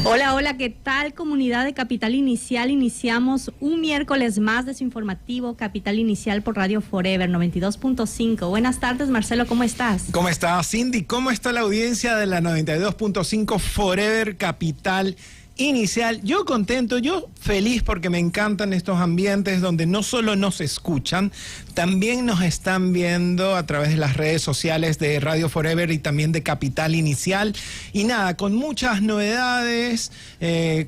Hola, hola, ¿qué tal, comunidad de Capital Inicial? Iniciamos un miércoles más de su informativo Capital Inicial por Radio Forever 92.5. Buenas tardes, Marcelo, ¿cómo estás? ¿Cómo estás, Cindy? ¿Cómo está la audiencia de la 92.5 Forever Capital Inicial? Yo contento, yo feliz porque me encantan estos ambientes donde no solo nos escuchan, también nos están viendo a través de las redes sociales de Radio Forever y también de Capital Inicial. Y nada, con muchas novedades,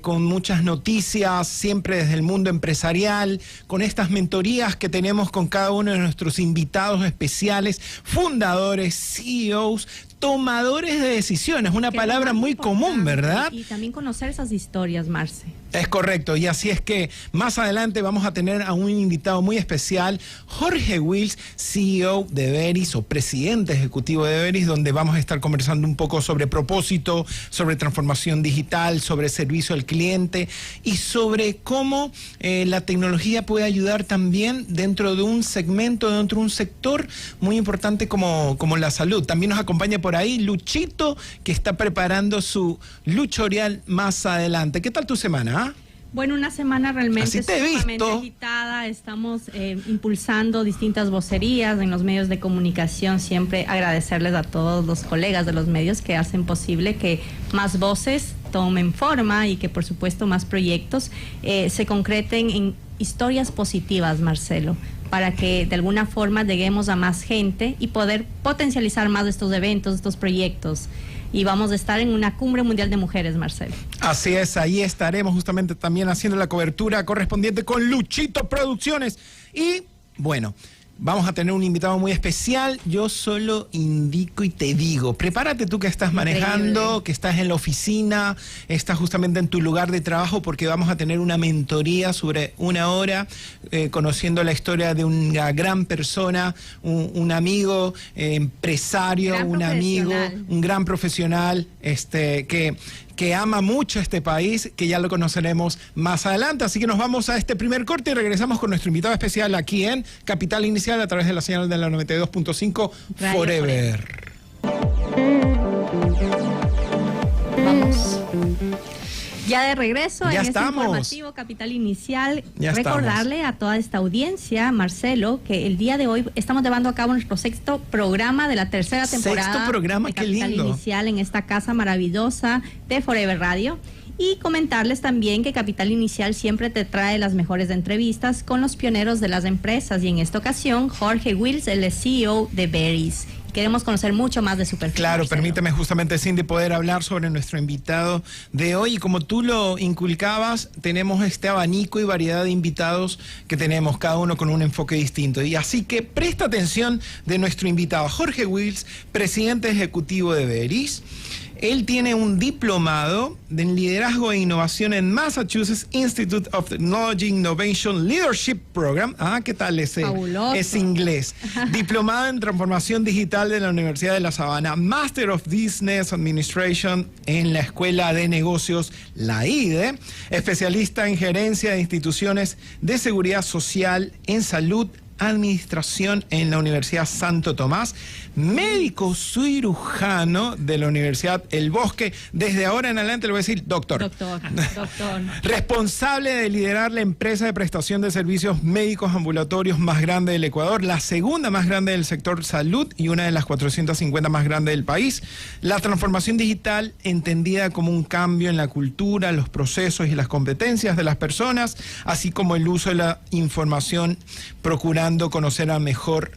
con muchas noticias, siempre desde el mundo empresarial, con estas mentorías que tenemos con cada uno de nuestros invitados especiales, fundadores, CEOs, tomadores de decisiones, una palabra muy común, ¿verdad? Y también conocer esas historias, Marce. Es correcto, y así es que más adelante vamos a tener a un invitado muy especial, Jorge Wills, CEO de Veris o presidente ejecutivo de Veris, donde vamos a estar conversando un poco sobre propósito, sobre transformación digital, sobre servicio al cliente y sobre cómo la tecnología puede ayudar también dentro de un segmento, dentro de un sector muy importante como la salud. También nos acompaña por ahí Luchito, que está preparando su luchorial más adelante. ¿Qué tal tu semana? Bueno, una semana realmente sumamente agitada. Estamos impulsando distintas vocerías en los medios de comunicación. Siempre agradecerles a todos los colegas de los medios que hacen posible que más voces tomen forma y que por supuesto más proyectos se concreten en historias positivas, Marcelo, para que de alguna forma lleguemos a más gente y poder potencializar más estos eventos, estos proyectos. Y vamos a estar en una cumbre mundial de mujeres, Marcelo. Así es, ahí estaremos justamente también haciendo la cobertura correspondiente con Luchito Producciones. Y bueno, vamos a tener un invitado muy especial. Yo solo indico y te digo, prepárate tú que estás manejando, que estás en la oficina, estás justamente en tu lugar de trabajo, porque vamos a tener una mentoría sobre una hora, conociendo la historia de una gran persona, un amigo, empresario, un gran profesional, que ama mucho este país, que ya lo conoceremos más adelante. Así que nos vamos a este primer corte y regresamos con nuestro invitado especial aquí en Capital Inicial a través de la señal de la 92.5 Forever. Vamos. Ya de regreso en este informativo Capital Inicial, recordarle a toda esta audiencia, Marcelo, que el día de hoy estamos llevando a cabo nuestro sexto programa de la tercera temporada. Sexto programa, de Capital Inicial en esta casa maravillosa de Forever Radio. Y comentarles también que Capital Inicial siempre te trae las mejores entrevistas con los pioneros de las empresas. Y en esta ocasión, Jorge Wills, el CEO de Veris. Queremos conocer mucho más de su perfil. Claro, permíteme justamente, Cindy, poder hablar sobre nuestro invitado de hoy. Y como tú lo inculcabas, tenemos este abanico y variedad de invitados que tenemos, cada uno con un enfoque distinto. Y así que presta atención de nuestro invitado, Jorge Wills, presidente ejecutivo de Veris. Él tiene un diplomado en liderazgo e innovación en Massachusetts Institute of Technology Innovation Leadership Program. ¿Qué tal ese inglés? Diplomado en transformación digital de la Universidad de La Sabana. Master of Business Administration en la Escuela de Negocios, la IDE. Especialista en gerencia de instituciones de seguridad social en salud, administración en la Universidad Santo Tomás, médico cirujano de la Universidad El Bosque. Desde ahora en adelante le voy a decir doctor. Doctor. Responsable de liderar la empresa de prestación de servicios médicos ambulatorios más grande del Ecuador, la segunda más grande del sector salud y una de las 450 más grandes del país. La transformación digital entendida como un cambio en la cultura, los procesos y las competencias de las personas, así como el uso de la información, procurando conocer mejor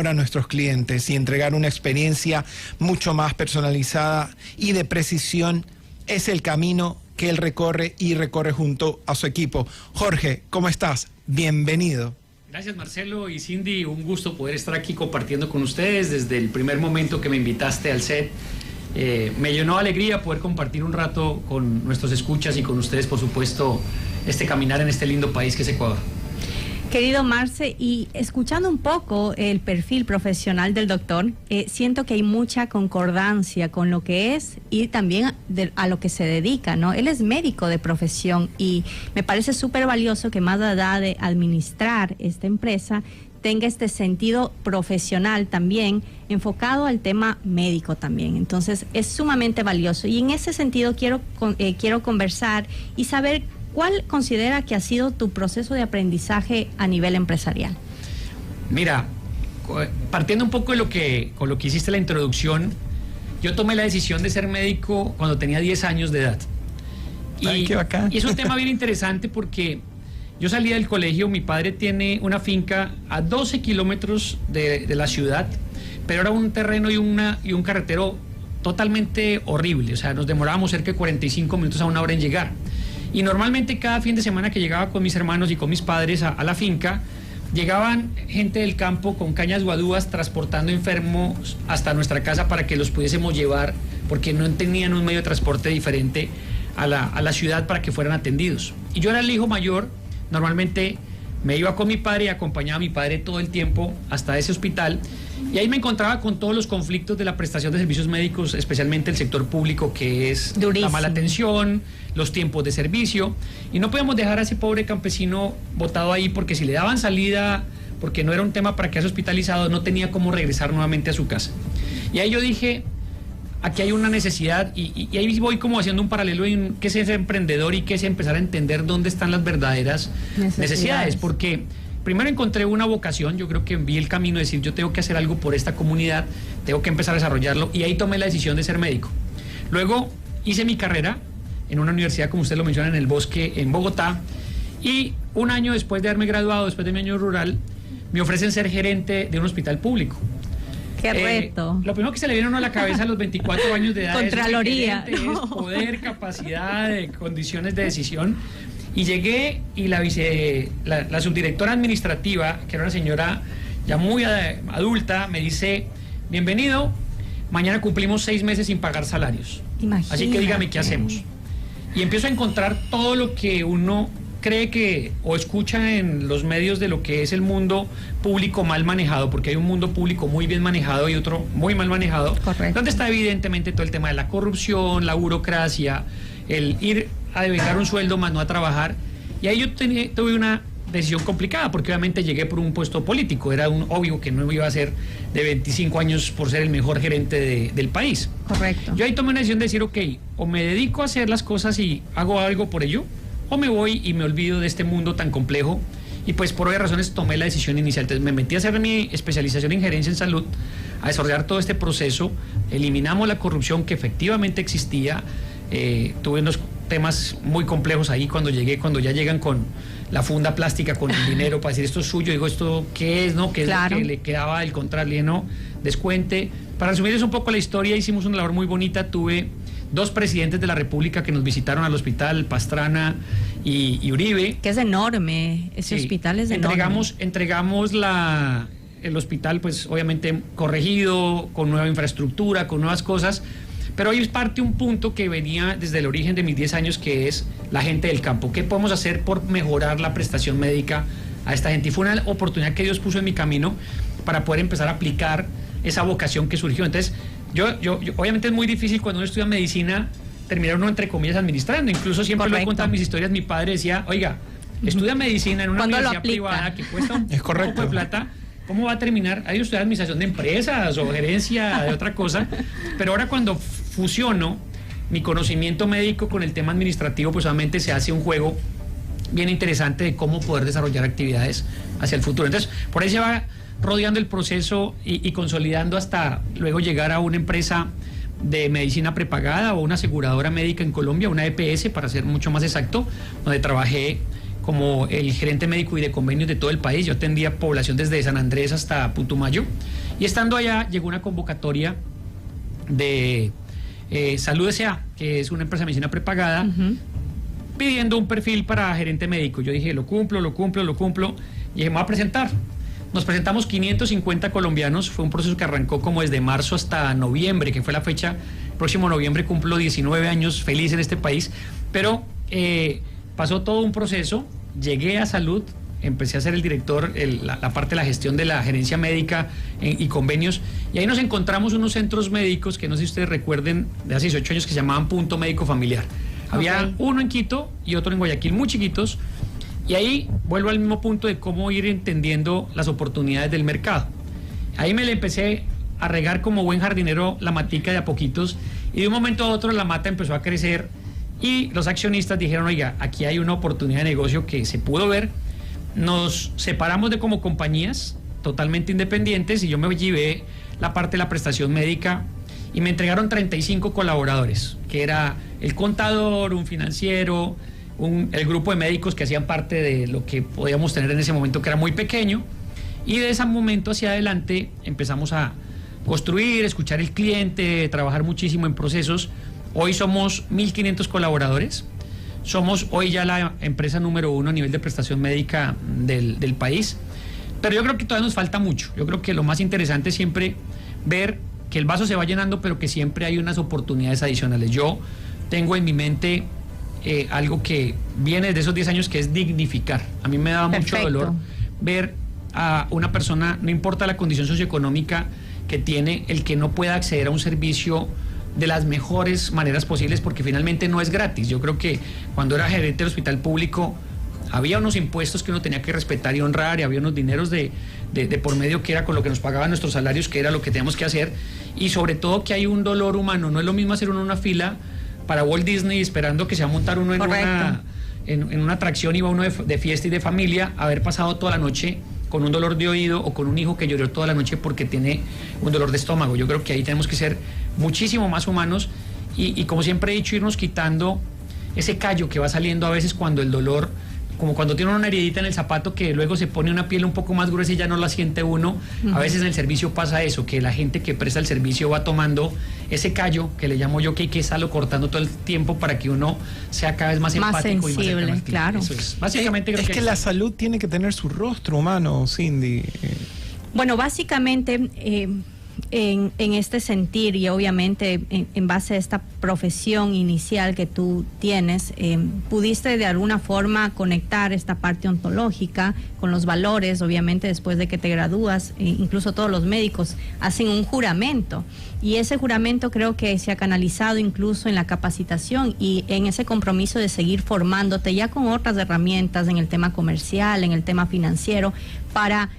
a nuestros clientes y entregar una experiencia mucho más personalizada y de precisión. Es el camino que él recorre y recorre junto a su equipo. Jorge, ¿cómo estás? Bienvenido. Gracias, Marcelo y Cindy, un gusto poder estar aquí compartiendo con ustedes desde el primer momento que me invitaste al set. Me llenó de alegría poder compartir un rato con nuestros escuchas y con ustedes, por supuesto, este caminar en este lindo país que es Ecuador. Querido Marce, y escuchando un poco el perfil profesional del doctor, siento que hay mucha concordancia con lo que es y también a lo que se dedica, ¿no? Él es médico de profesión y me parece súper valioso que más allá de administrar esta empresa, tenga este sentido profesional también, enfocado al tema médico también. Entonces, es sumamente valioso. Y en ese sentido quiero conversar y saber cuál considera que ha sido tu proceso de aprendizaje a nivel empresarial. Mira, partiendo un poco con lo que hiciste la introducción, yo tomé la decisión de ser médico cuando tenía 10 años de edad. Ay, qué bacán. Y es un tema bien interesante porque yo salí del colegio, mi padre tiene una finca a 12 kilómetros de la ciudad, pero era un terreno y un carretero totalmente horrible. O sea, nos demorábamos cerca de 45 minutos a una hora en llegar. Y normalmente cada fin de semana que llegaba con mis hermanos y con mis padres a la finca, llegaban gente del campo con cañas guadúas transportando enfermos hasta nuestra casa para que los pudiésemos llevar, porque no tenían un medio de transporte diferente a la ciudad para que fueran atendidos. Y yo era el hijo mayor, normalmente me iba con mi padre y acompañaba a mi padre todo el tiempo hasta ese hospital, y ahí me encontraba con todos los conflictos de la prestación de servicios médicos, especialmente el sector público, que es durísimo. La mala atención, los tiempos de servicio, y no podíamos dejar a ese pobre campesino botado ahí, porque si le daban salida, porque no era un tema para quedarse hospitalizado, no tenía cómo regresar nuevamente a su casa. Y ahí yo dije, aquí hay una necesidad, y ahí voy como haciendo un paralelo en qué es ser emprendedor y qué es empezar a entender dónde están las verdaderas necesidades, porque primero encontré una vocación. Yo creo que vi el camino de decir, yo tengo que hacer algo por esta comunidad, tengo que empezar a desarrollarlo, y ahí tomé la decisión de ser médico. Luego hice mi carrera en una universidad, como usted lo menciona, en El Bosque, en Bogotá, y un año después de haberme graduado, después de mi año rural, me ofrecen ser gerente de un hospital público. ¡Qué reto! Lo primero que se le viene a uno a la cabeza a los 24 años de edad Contraloría, es poder, capacidad, condiciones de decisión. Y llegué, y la subdirectora administrativa, que era una señora ya muy adulta, me dice, bienvenido, mañana cumplimos 6 meses sin pagar salarios. Imagínate. Así que dígame qué hacemos. Y empiezo a encontrar todo lo que uno cree o escucha en los medios de lo que es el mundo público mal manejado, porque hay un mundo público muy bien manejado y otro muy mal manejado. Correcto. Donde está evidentemente todo el tema de la corrupción, la burocracia, el ir a devengar un sueldo más no a trabajar. Y ahí yo tuve una decisión complicada, porque obviamente llegué por un puesto político. Era obvio que no iba a ser de 25 años por ser el mejor gerente del país. Correcto. Yo ahí tomé una decisión de decir, ok, o me dedico a hacer las cosas y hago algo por ello, o me voy y me olvido de este mundo tan complejo. Y pues por obvias razones tomé la decisión inicial. Entonces me metí a hacer mi especialización en gerencia en salud, a desarrollar todo este proceso. Eliminamos la corrupción que efectivamente existía. Tuve unos temas muy complejos ahí cuando ya llegan con la funda plástica, con el dinero para decir esto es suyo. Digo, ¿esto qué es? ¿No? ¿Qué claro. es lo que le quedaba del contrato? Le dije, no, descuente. Para resumirles un poco la historia, hicimos una labor muy bonita. Tuve 2 presidentes de la República que nos visitaron al hospital, Pastrana y Uribe. Que es enorme, ese hospital es enorme. Entregamos el hospital, pues obviamente corregido, con nueva infraestructura, con nuevas cosas. Pero hoy parte un punto que venía desde el origen de mis 10 años, que es la gente del campo. ¿Qué podemos hacer por mejorar la prestación médica a esta gente? Y fue una oportunidad que Dios puso en mi camino para poder empezar a aplicar esa vocación que surgió. Entonces, yo obviamente es muy difícil cuando uno estudia medicina terminar uno, entre comillas, administrando. Incluso siempre lo he contado en mis historias, mi padre decía, oiga, estudia medicina en una universidad privada que cuesta un poco de plata. ¿Cómo va a terminar? Hay que estudiar administración de empresas o gerencia de otra cosa. Pero ahora cuando fusiono mi conocimiento médico con el tema administrativo, pues obviamente se hace un juego bien interesante de cómo poder desarrollar actividades hacia el futuro. Entonces, por ahí se va rodeando el proceso y consolidando hasta luego llegar a una empresa de medicina prepagada o una aseguradora médica en Colombia, una EPS para ser mucho más exacto, donde trabajé como el gerente médico y de convenios de todo el país. Yo atendía población desde San Andrés hasta Putumayo, y estando allá llegó una convocatoria de Salud S.A., que es una empresa de medicina prepagada, pidiendo un perfil para gerente médico. Yo dije, lo cumplo, y dije, me voy a presentar. Nos presentamos 550 colombianos. Fue un proceso que arrancó como desde marzo hasta noviembre, que fue la fecha. Próximo noviembre cumplo 19 años feliz en este país, pero pasó todo un proceso. Llegué a salud, empecé a ser el director, la parte de la gestión de la gerencia médica y convenios, y ahí nos encontramos unos centros médicos que no sé si ustedes recuerden, de hace 18 años, que se llamaban Punto Médico Familiar. Había uno en Quito y otro en Guayaquil, muy chiquitos, Y ahí vuelvo al mismo punto de cómo ir entendiendo las oportunidades del mercado. Ahí me le empecé a regar como buen jardinero la matica de a poquitos, y de un momento a otro la mata empezó a crecer y los accionistas dijeron, oiga, aquí hay una oportunidad de negocio que se pudo ver. Nos separamos de como compañías totalmente independientes y yo me llevé la parte de la prestación médica y me entregaron 35 colaboradores, que era el contador, un financiero, el grupo de médicos que hacían parte de lo que podíamos tener en ese momento, que era muy pequeño, y de ese momento hacia adelante empezamos a construir, escuchar el cliente, trabajar muchísimo en procesos. Hoy somos 1.500 colaboradores, somos hoy ya la empresa número 1 a nivel de prestación médica del país, pero yo creo que todavía nos falta mucho. Yo creo que lo más interesante es siempre ver que el vaso se va llenando, pero que siempre hay unas oportunidades adicionales. Yo tengo en mi mente algo que viene desde esos 10 años, que es dignificar. A mí me daba mucho dolor ver a una persona, no importa la condición socioeconómica que tiene, el que no pueda acceder a un servicio de las mejores maneras posibles, porque finalmente no es gratis. Yo creo que cuando era gerente del hospital público había unos impuestos que uno tenía que respetar y honrar, y había unos dineros de por medio que era con lo que nos pagaban nuestros salarios, que era lo que teníamos que hacer, y sobre todo que hay un dolor humano. No es lo mismo hacer uno una fila para Walt Disney esperando que se va a montar uno en una atracción y va uno de fiesta y de familia, haber pasado toda la noche con un dolor de oído o con un hijo que lloró toda la noche porque tiene un dolor de estómago. Yo creo que ahí tenemos que ser muchísimo más humanos y como siempre he dicho, irnos quitando ese callo que va saliendo a veces cuando el dolor, como cuando tiene una heridita en el zapato que luego se pone una piel un poco más gruesa y ya no la siente uno. A veces en el servicio pasa eso, que la gente que presta el servicio va tomando ese callo, que le llamo yo, que hay que estarlo cortando todo el tiempo para que uno sea cada vez más empático sensible, y más claro. Eso es. Básicamente creo que la salud tiene que tener su rostro humano, Cindy. Bueno, básicamente en este sentir, y obviamente en base a esta profesión inicial que tú tienes, pudiste de alguna forma conectar esta parte ontológica con los valores. Obviamente después de que te gradúas, incluso todos los médicos hacen un juramento, y ese juramento creo que se ha canalizado incluso en la capacitación y en ese compromiso de seguir formándote ya con otras herramientas en el tema comercial, en el tema financiero, para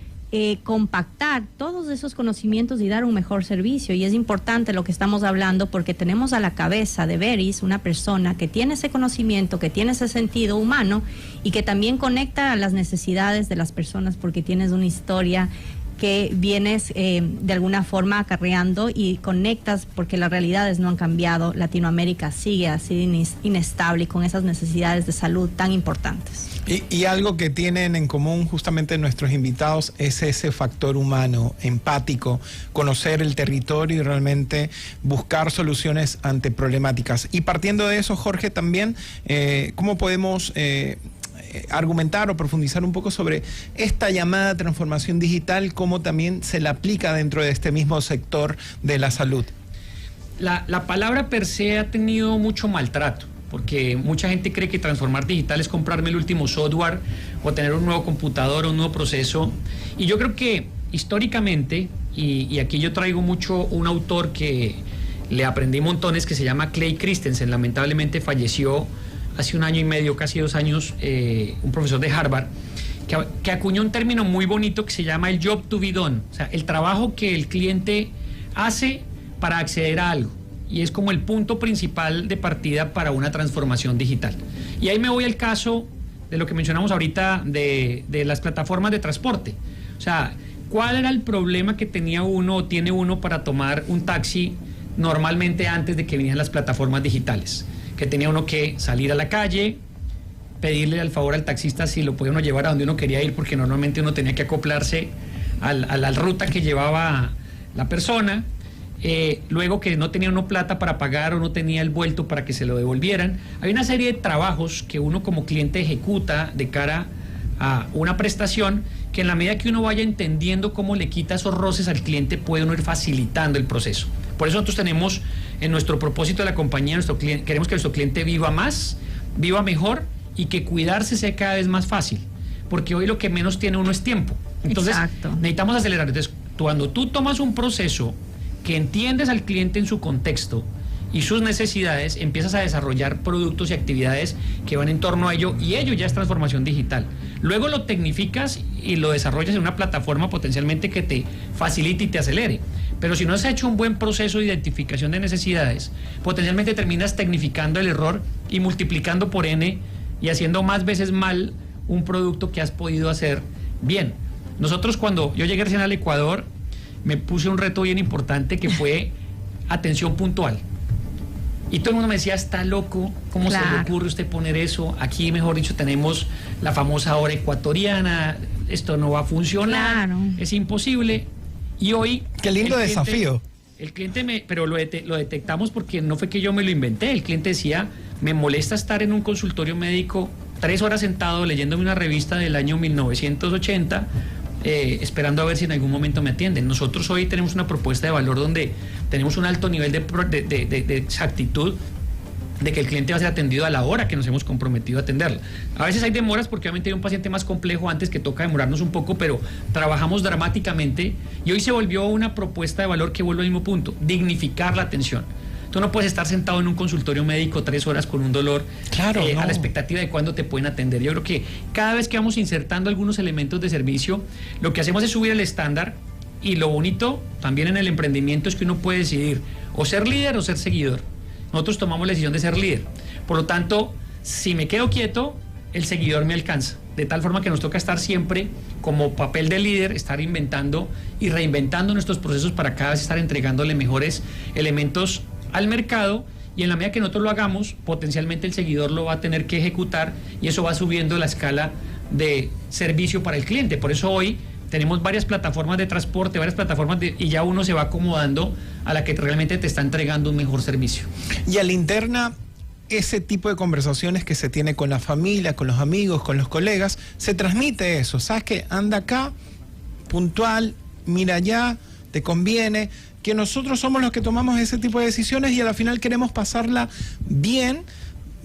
compactar todos esos conocimientos y dar un mejor servicio. Y es importante lo que estamos hablando, porque tenemos a la cabeza de Veris una persona que tiene ese conocimiento, que tiene ese sentido humano y que también conecta a las necesidades de las personas, porque tienes una historia que vienes de alguna forma acarreando y conectas, porque las realidades no han cambiado. Latinoamérica sigue así inestable y con esas necesidades de salud tan importantes. Y algo que tienen en común justamente nuestros invitados es ese factor humano, empático, conocer el territorio y realmente buscar soluciones ante problemáticas. Y partiendo de eso, Jorge, también, ¿cómo podemos argumentar o profundizar un poco sobre esta llamada transformación digital, cómo también se la aplica dentro de este mismo sector de la salud? La palabra per se ha tenido mucho maltrato, porque mucha gente cree que transformar digital es comprarme el último software o tener un nuevo computador o un nuevo proceso. Y yo creo que históricamente, y aquí yo traigo mucho un autor que le aprendí montones, que se llama Clay Christensen. Lamentablemente falleció hace 1 año y medio, casi 2 años, un profesor de Harvard, que acuñó un término muy bonito que se llama el job to be done, o sea, el trabajo que el cliente hace para acceder a algo, y es como el punto principal de partida para una transformación digital. Y ahí me voy al caso de lo que mencionamos ahorita de las plataformas de transporte. O sea, ¿cuál era el problema que tenía uno o tiene uno para tomar un taxi normalmente antes de que vinieran las plataformas digitales? Que tenía uno que salir a la calle, pedirle al favor al taxista si lo podía uno llevar a donde uno quería ir, porque normalmente uno tenía que acoplarse a la ruta que llevaba la persona. Luego que no tenía uno plata para pagar o no tenía el vuelto para que se lo devolvieran. Hay una serie de trabajos que uno como cliente ejecuta de cara a una prestación, que en la medida que uno vaya entendiendo cómo le quita esos roces al cliente, puede uno ir facilitando el proceso. Por eso nosotros tenemos en nuestro propósito de la compañía, queremos que nuestro cliente viva más, viva mejor, y que cuidarse sea cada vez más fácil, porque hoy lo que menos tiene uno es tiempo. Entonces, necesitamos acelerar. Entonces, cuando tú tomas un proceso que entiendes al cliente en su contexto y sus necesidades, empiezas a desarrollar productos y actividades que van en torno a ello, y ello ya es transformación digital. Luego lo tecnificas y lo desarrollas en una plataforma potencialmente que te facilite y te acelere. Pero si no has hecho un buen proceso de identificación de necesidades, potencialmente terminas tecnificando el error y multiplicando por N y haciendo más veces mal un producto que has podido hacer bien. Nosotros, cuando yo llegué recién al Ecuador, me puse un reto bien importante que fue atención puntual. Y todo el mundo me decía, está loco, ¿cómo se le ocurre a usted poner eso? Aquí, mejor dicho, tenemos la famosa hora ecuatoriana, esto no va a funcionar, es imposible. Y hoy... ¡Qué lindo desafío! El cliente pero lo detectamos porque no fue que yo me lo inventé. El cliente decía, me molesta estar en un consultorio médico 3 horas sentado leyéndome una revista del año 1980, esperando a ver si en algún momento me atienden. Nosotros hoy tenemos una propuesta de valor donde tenemos un alto nivel de exactitud de que el cliente va a ser atendido a la hora que nos hemos comprometido a atenderlo. A veces hay demoras porque obviamente hay un paciente más complejo antes que toca demorarnos un poco, pero trabajamos dramáticamente y hoy se volvió una propuesta de valor que vuelve al mismo punto, dignificar la atención. Tú no puedes estar sentado en un consultorio médico 3 horas con un dolor a la expectativa de cuándo te pueden atender. Yo creo que cada vez que vamos insertando algunos elementos de servicio, lo que hacemos es subir el estándar, y lo bonito también en el emprendimiento es que uno puede decidir o ser líder o ser seguidor. Nosotros tomamos la decisión de ser líder. Por lo tanto, si me quedo quieto, el seguidor me alcanza. De tal forma que nos toca estar siempre como papel de líder, estar inventando y reinventando nuestros procesos para cada vez estar entregándole mejores elementos al mercado, y en la medida que nosotros lo hagamos, potencialmente el seguidor lo va a tener que ejecutar, y eso va subiendo la escala de servicio para el cliente. Por eso hoy tenemos varias plataformas de transporte, y ya uno se va acomodando a la que realmente te está entregando un mejor servicio. Y a la interna, ese tipo de conversaciones que se tiene con la familia, con los amigos, con los colegas, se transmite eso. ¿Sabes qué? Anda acá, puntual, mira allá, te conviene, que nosotros somos los que tomamos ese tipo de decisiones y a la final queremos pasarla bien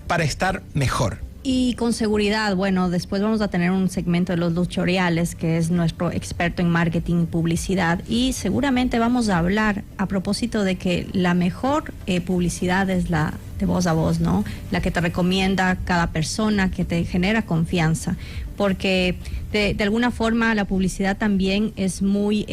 para estar mejor. Y con seguridad, bueno, después vamos a tener un segmento de los luchoriales, que es nuestro experto en marketing y publicidad, y seguramente vamos a hablar a propósito de que la mejor publicidad es la de voz a voz, ¿no? La que te recomienda cada persona, que te genera confianza, porque de alguna forma la publicidad también es muy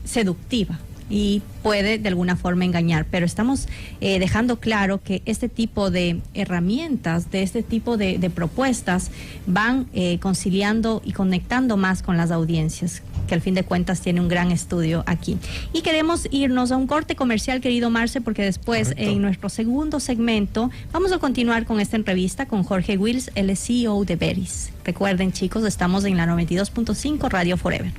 seductiva y puede de alguna forma engañar, pero estamos dejando claro que este tipo de herramientas, de este tipo de propuestas van conciliando y conectando más con las audiencias, que al fin de cuentas tiene un gran estudio aquí. Y queremos irnos a un corte comercial, querido Marce, porque después en nuestro segundo segmento vamos a continuar con esta entrevista con Jorge Wills, el CEO de Veris. Recuerden, chicos, estamos en la 92.5 Radio Forever.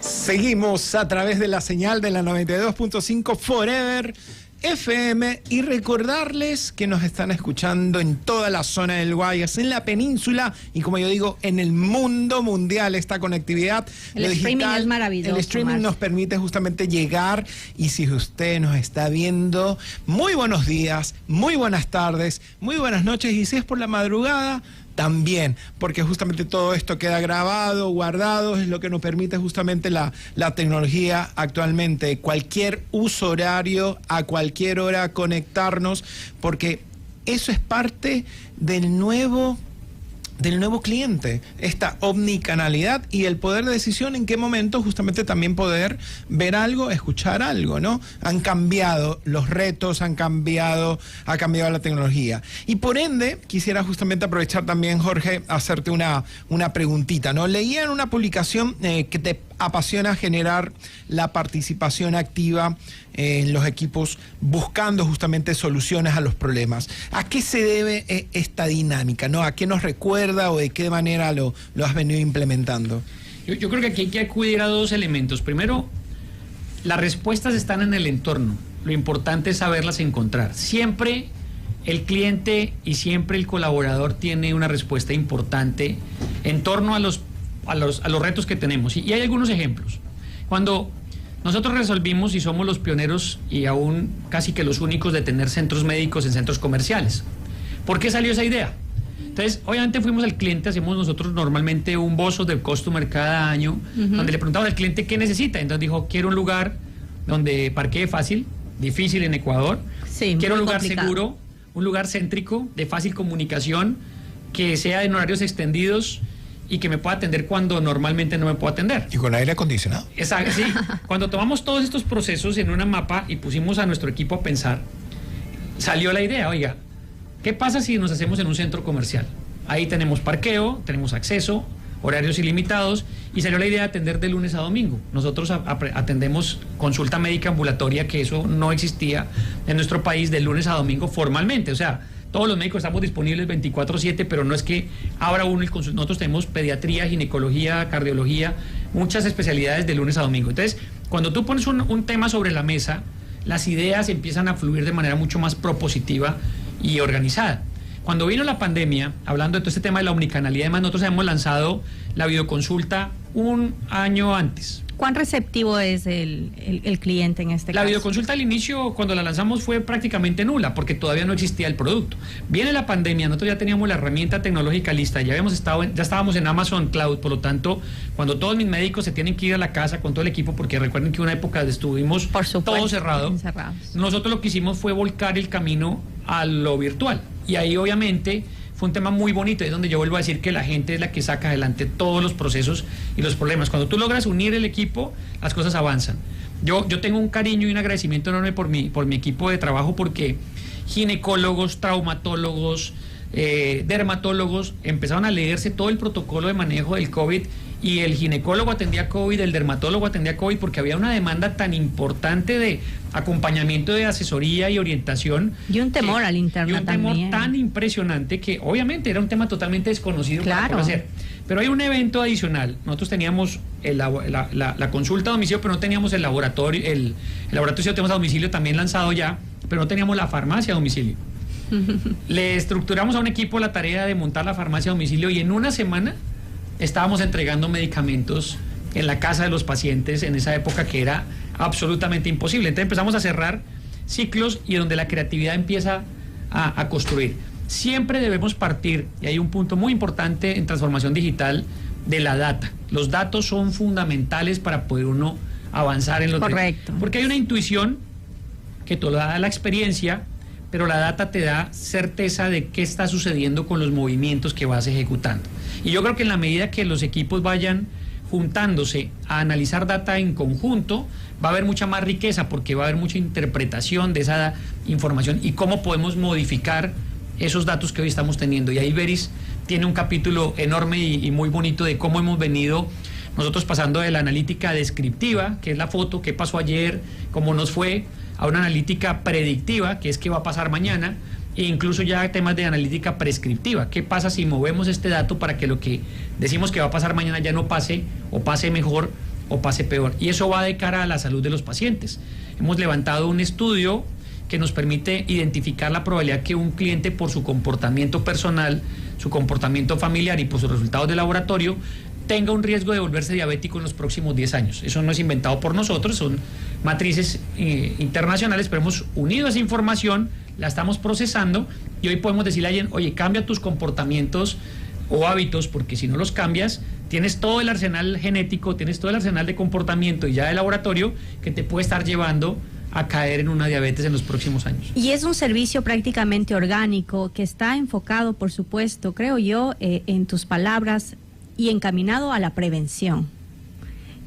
Seguimos a través de la señal de la 92.5 Forever FM, y recordarles que nos están escuchando en toda la zona del Guayas, en la península y, como yo digo, en el mundo mundial. Esta conectividad, el streaming digital, es maravilloso. El streaming nos permite justamente llegar, y si usted nos está viendo, muy buenos días, muy buenas tardes, muy buenas noches, y si es por la madrugada, también, porque justamente todo esto queda grabado, guardado, es lo que nos permite justamente la tecnología actualmente. Cualquier uso horario, a cualquier hora conectarnos, porque eso es parte del nuevo cliente, esta omnicanalidad y el poder de decisión, en qué momento justamente también poder ver algo, escuchar algo, ¿no? Han cambiado los retos, ha cambiado la tecnología. Y por ende, quisiera justamente aprovechar también, Jorge, hacerte una preguntita, ¿no? Leía en una publicación que te apasiona generar la participación activa en los equipos, buscando justamente soluciones a los problemas. ¿A qué se debe esta dinámica, ¿no? ¿A qué nos recuerda o de qué manera lo has venido implementando? Yo creo que aquí hay que acudir a 2 elementos. Primero, las respuestas están en el entorno. Lo importante es saberlas encontrar. Siempre el cliente y siempre el colaborador tiene una respuesta importante en torno a los retos que tenemos. Y hay algunos ejemplos. Cuando nosotros resolvimos, y somos los pioneros y aún casi que los únicos, de tener centros médicos en centros comerciales. ¿Por qué salió esa idea? Entonces, obviamente fuimos al cliente, hacemos nosotros normalmente un Voice of the Customer cada año, donde le preguntamos al cliente qué necesita. Entonces dijo, quiero un lugar donde parquee fácil, difícil en Ecuador. Sí, quiero un lugar complicado. seguro, un lugar céntrico, de fácil comunicación, que sea en horarios extendidos y que me pueda atender cuando normalmente no me puedo atender. Y con aire acondicionado. Exacto, sí. Cuando tomamos todos estos procesos en una mapa y pusimos a nuestro equipo a pensar, salió la idea, oiga, ¿qué pasa si nos hacemos en un centro comercial? Ahí tenemos parqueo, tenemos acceso, horarios ilimitados, y salió la idea de atender de lunes a domingo. Nosotros atendemos consulta médica ambulatoria, que eso no existía en nuestro país, de lunes a domingo formalmente. O sea, todos los médicos estamos disponibles 24/7, pero no es que abra uno el consultorio. Nosotros tenemos pediatría, ginecología, cardiología, muchas especialidades de lunes a domingo. Entonces, cuando tú pones un tema sobre la mesa, las ideas empiezan a fluir de manera mucho más propositiva y organizada. Cuando vino la pandemia, hablando de todo este tema de la omnicanalidad, además nosotros hemos lanzado la videoconsulta un año antes. ¿Cuán receptivo es el cliente en este caso? La videoconsulta al inicio, cuando la lanzamos, fue prácticamente nula, porque todavía no existía el producto. Viene la pandemia, nosotros ya teníamos la herramienta tecnológica lista, ya estábamos en Amazon Cloud, por lo tanto, cuando todos mis médicos se tienen que ir a la casa con todo el equipo, porque recuerden que una época estuvimos todo cerrado, nosotros lo que hicimos fue volcar el camino a lo virtual. Y ahí obviamente fue un tema muy bonito, es donde yo vuelvo a decir que la gente es la que saca adelante todos los procesos y los problemas. Cuando tú logras unir el equipo, las cosas avanzan. Yo tengo un cariño y un agradecimiento enorme por mi equipo de trabajo, porque ginecólogos, traumatólogos, dermatólogos empezaron a leerse todo el protocolo de manejo del COVID, y el ginecólogo atendía COVID, el dermatólogo atendía COVID, porque había una demanda tan importante de acompañamiento, de asesoría y orientación. Y un temor al interno también. Y un temor tan impresionante que obviamente era un tema totalmente desconocido para Claro. conocer. Pero hay un evento adicional. Nosotros teníamos la consulta a domicilio, pero no teníamos el laboratorio. El laboratorio sí lo tenemos a domicilio también lanzado ya, pero no teníamos la farmacia a domicilio. Le estructuramos a un equipo la tarea de montar la farmacia a domicilio, y en una semana estábamos entregando medicamentos en la casa de los pacientes, en esa época que era absolutamente imposible. Entonces empezamos a cerrar ciclos, y donde la creatividad empieza a construir. Siempre debemos partir, y hay un punto muy importante en transformación digital, de la data. Los datos son fundamentales para poder uno avanzar en lo Correcto. Porque hay una intuición que te lo da la experiencia, pero la data te da certeza de qué está sucediendo con los movimientos que vas ejecutando. Y yo creo que en la medida que los equipos vayan juntándose a analizar data en conjunto, va a haber mucha más riqueza, porque va a haber mucha interpretación de esa información y cómo podemos modificar esos datos que hoy estamos teniendo. Y ahí Veris tiene un capítulo enorme y muy bonito de cómo hemos venido nosotros pasando de la analítica descriptiva, que es la foto, qué pasó ayer, cómo nos fue, a una analítica predictiva, que es qué va a pasar mañana, e incluso ya temas de analítica prescriptiva. ¿Qué pasa si movemos este dato para que lo que decimos que va a pasar mañana ya no pase, o pase mejor, o pase peor? Y eso va de cara a la salud de los pacientes. Hemos levantado un estudio que nos permite identificar la probabilidad que un cliente, por su comportamiento personal, su comportamiento familiar y por sus resultados de laboratorio, tenga un riesgo de volverse diabético en los próximos 10 años. Eso no es inventado por nosotros, son matrices internacionales, pero hemos unido esa información, la estamos procesando, y hoy podemos decirle a alguien, oye, cambia tus comportamientos o hábitos, porque si no los cambias, tienes todo el arsenal genético, tienes todo el arsenal de comportamiento y ya de laboratorio que te puede estar llevando a caer en una diabetes en los próximos años. Y es un servicio prácticamente orgánico, que está enfocado, por supuesto, creo yo, en tus palabras, y encaminado a la prevención.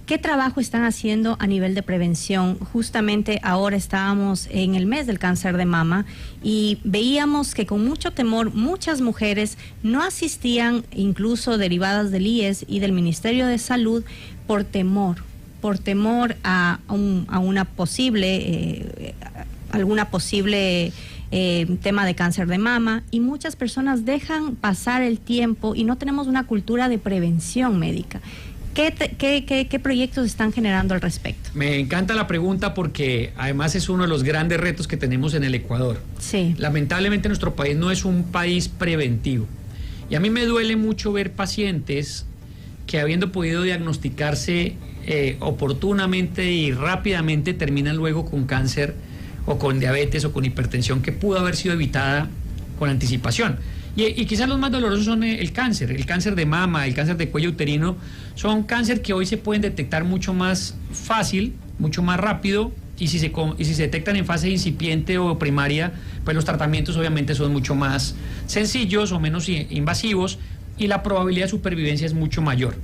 ¿Qué trabajo están haciendo a nivel de prevención? Justamente ahora estábamos en el mes del cáncer de mama y veíamos que con mucho temor muchas mujeres no asistían, incluso derivadas del IES y del Ministerio de Salud, por temor a una posible, tema de cáncer de mama, y muchas personas dejan pasar el tiempo y no tenemos una cultura de prevención médica. ¿Qué proyectos están generando al respecto? Me encanta la pregunta, porque además es uno de los grandes retos que tenemos en el Ecuador. Sí. Lamentablemente nuestro país no es un país preventivo, y a mí me duele mucho ver pacientes que, habiendo podido diagnosticarse oportunamente y rápidamente, terminan luego con cáncer o con diabetes o con hipertensión que pudo haber sido evitada con anticipación. Y quizás los más dolorosos son el cáncer de mama, el cáncer de cuello uterino, son cáncer que hoy se pueden detectar mucho más fácil, mucho más rápido, y si se detectan en fase incipiente o primaria, pues los tratamientos obviamente son mucho más sencillos o menos invasivos, y la probabilidad de supervivencia es mucho mayor.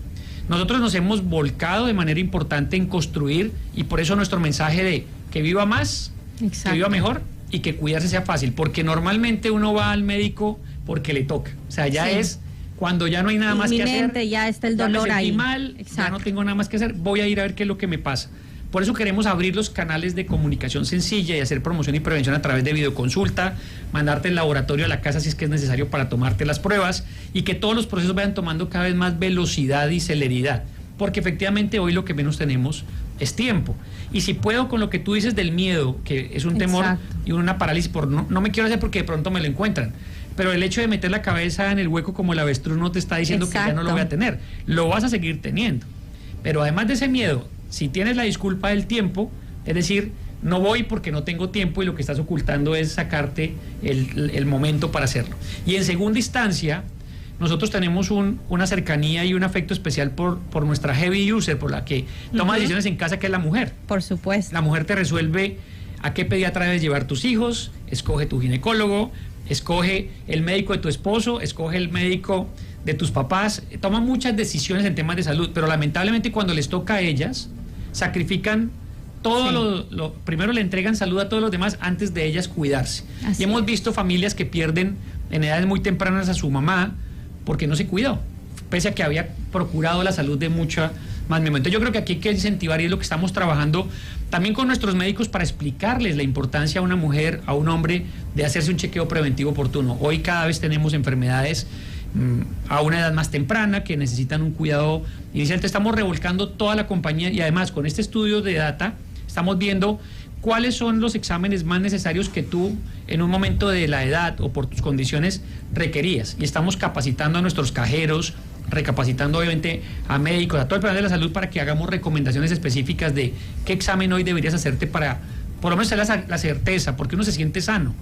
Nosotros nos hemos volcado de manera importante en construir, y por eso nuestro mensaje de que viva más, exacto, que viva mejor y que cuidarse sea fácil, porque normalmente uno va al médico porque le toca, o sea, ya sí, es cuando ya no hay nada más que hacer, ya está el dolor ya me sentí ahí mal, exacto, ya no tengo nada más que hacer, voy a ir a ver qué es lo que me pasa. Por eso queremos abrir los canales de comunicación sencilla y hacer promoción y prevención a través de videoconsulta, mandarte el laboratorio a la casa si es que es necesario para tomarte las pruebas, y que todos los procesos vayan tomando cada vez más velocidad y celeridad, porque efectivamente hoy lo que menos tenemos es tiempo. Y si puedo, con lo que tú dices del miedo, que es un temor, exacto, y una parálisis por no me quiero hacer porque de pronto me lo encuentran, pero el hecho de meter la cabeza en el hueco como el avestruz no te está diciendo, exacto, que ya no lo voy a tener, lo vas a seguir teniendo. Pero además de ese miedo, si tienes la disculpa del tiempo, es decir, no voy porque no tengo tiempo, y lo que estás ocultando es sacarte el momento para hacerlo. Y en segunda instancia, nosotros tenemos una cercanía y un afecto especial por nuestra heavy user, por la que toma decisiones en casa, que es la mujer. Por supuesto. La mujer te resuelve a qué pediatra debes llevar tus hijos, escoge tu ginecólogo, escoge el médico de tu esposo, escoge el médico de tus papás, toma muchas decisiones en temas de salud, pero lamentablemente cuando les toca a ellas, sacrifican todo, sí, primero le entregan salud a todos los demás antes de ellas cuidarse. Así y hemos visto familias que pierden en edades muy tempranas a su mamá porque no se cuidó, pese a que había procurado la salud de mucha más memoria. Entonces yo creo que aquí hay que incentivar, y es lo que estamos trabajando también con nuestros médicos, para explicarles la importancia a una mujer, a un hombre, de hacerse un chequeo preventivo oportuno. Hoy cada vez tenemos enfermedades a una edad más temprana que necesitan un cuidado inicial. Estamos revolcando toda la compañía, y además con este estudio de data estamos viendo cuáles son los exámenes más necesarios que tú en un momento de la edad o por tus condiciones requerías, y estamos capacitando a nuestros cajeros, recapacitando obviamente a médicos, a todo el personal de la salud, para que hagamos recomendaciones específicas de qué examen hoy deberías hacerte para por lo menos tener la certeza, porque uno se siente sano,